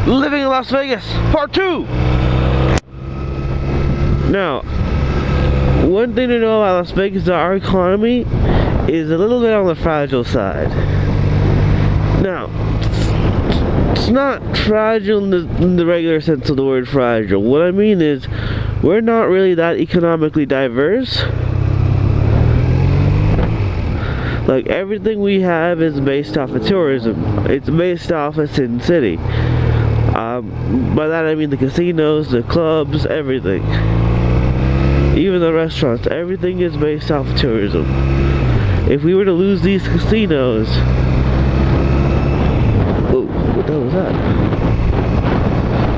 Living in Las Vegas, Part 2! Now, one thing to know about Las Vegas is that our economy is a little bit on the fragile side. Now, it's not fragile in the regular sense of the word fragile. What I mean is, we're not really that economically diverse. Like, everything we have is based off of tourism. It's based off of Sin City. By that I mean the casinos, the clubs, everything. Even the restaurants, everything is based off of tourism. If we were to lose these casinos... Oh, what the hell was that?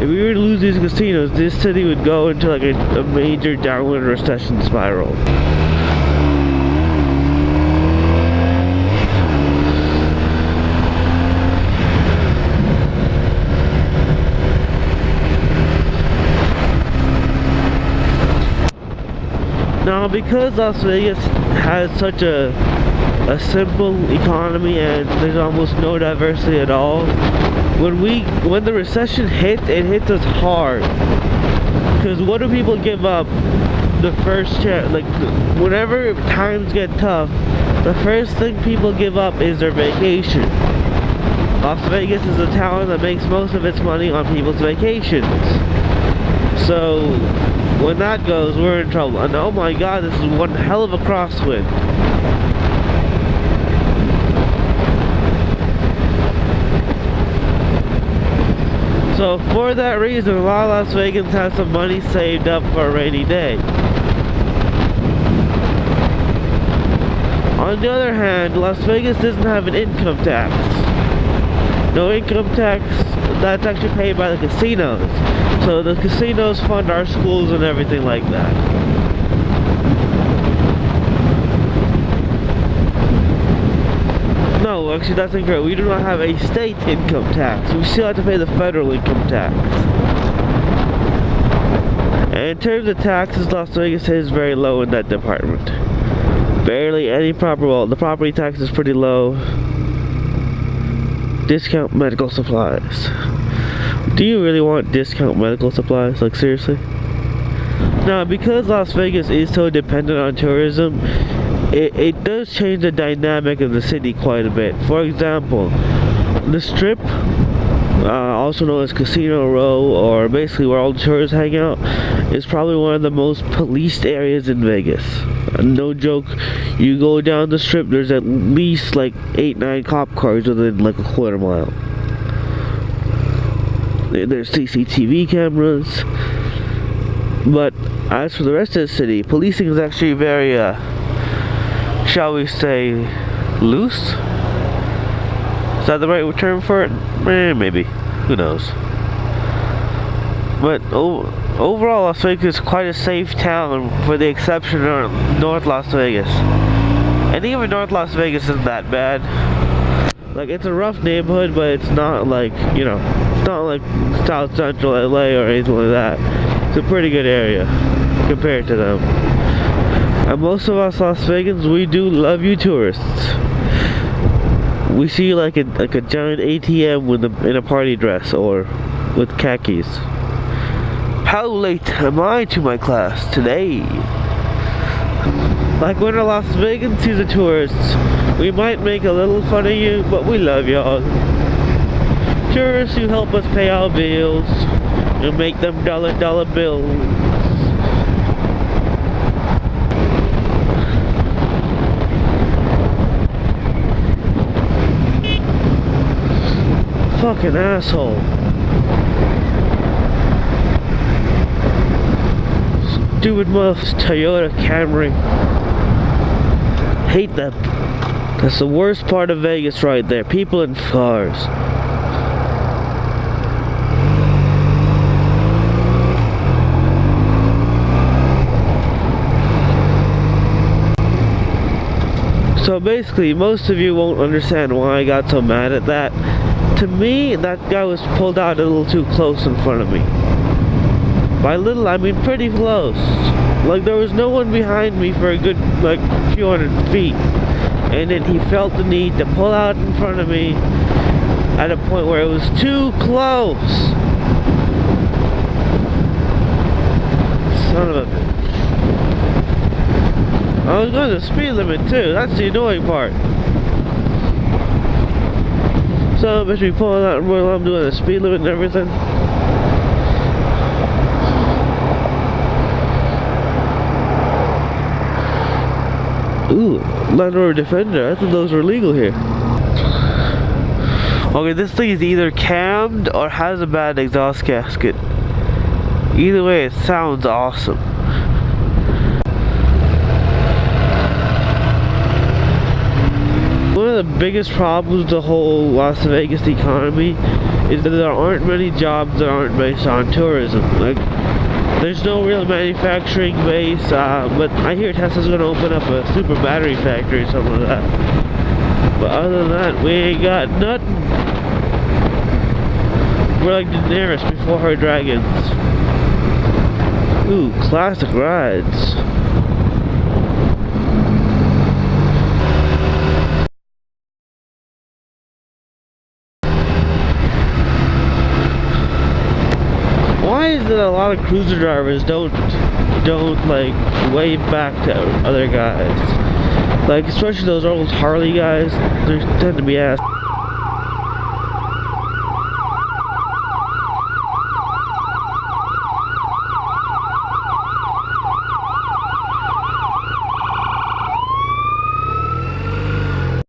If we were to lose these casinos, this city would go into like a major downward recession spiral. Now, because Las Vegas has such a simple economy and there's almost no diversity at all, when the recession hits, it hits us hard. Because what do people give up the first chance? Like, whenever times get tough, the first thing people give up is their vacation. Las Vegas is a town that makes most of its money on people's vacations. So when that goes, we're in trouble. And oh my god, this is one hell of a crosswind. So for that reason, a lot of Las Vegans have some money saved up for a rainy day. On the other hand, Las Vegas doesn't have an income tax. No income tax, that's actually paid by the casinos. So the casinos fund our schools and everything like that. No, actually that's incorrect. We do not have a state income tax. We still have to pay the federal income tax. And in terms of taxes, Las Vegas is very low in that department. Barely any the property tax is pretty low. Discount medical supplies. Do you really want discount medical supplies? Like, seriously? Now, because Las Vegas is so dependent on tourism, it does change the dynamic of the city quite a bit. For example, the Strip, also known as Casino Row, or basically where all the tourists hang out, is probably one of the most policed areas in Vegas. No joke, you go down the Strip, there's at least like 8-9 cop cars within like a quarter mile. There's CCTV cameras. But as for the rest of the city, policing is actually very, shall we say, loose? Is that the right term for it? Maybe. Who knows? But overall, Las Vegas is quite a safe town, for the exception of North Las Vegas. And even North Las Vegas isn't that bad. Like, it's a rough neighborhood, but it's not like, you know, it's not like South Central LA or anything like that. It's a pretty good area compared to them. And most of us Las Vegans, we do love you tourists. We see you like a giant ATM in a party dress or with khakis. How late am I to my class today? Like, when a Las Vegan sees a tourist, we might make a little fun of you, but we love y'all. Tourists who help us pay our bills and make them dollar bills. Fucking asshole. Stupid motherfucking Toyota Camry. Hate them. That's the worst part of Vegas right there. People in cars. So basically, most of you won't understand why I got so mad at that. To me, that guy was pulled out a little too close in front of me. By little, I mean pretty close. Like, there was no one behind me for a good, like, few hundred feet. And then he felt the need to pull out in front of me at a point where it was too close. Son of a bitch. I was going the speed limit too, that's the annoying part. So I must be pulling out while I'm doing the speed limit and everything. Ooh, Land Rover Defender. I thought those were legal here. Okay, this thing is either cammed or has a bad exhaust gasket. Either way, it sounds awesome. One of the biggest problems with the whole Las Vegas economy is that there aren't many jobs that aren't based on tourism. Like, there's no real manufacturing base, but I hear Tesla's gonna open up a super battery factory or something like that. But other than that, we ain't got nothing. We're like Daenerys before her dragons. Ooh, classic rides. Why is it a lot of cruiser drivers don't like wave back to other guys? Like, especially those old Harley guys, they tend to be ass.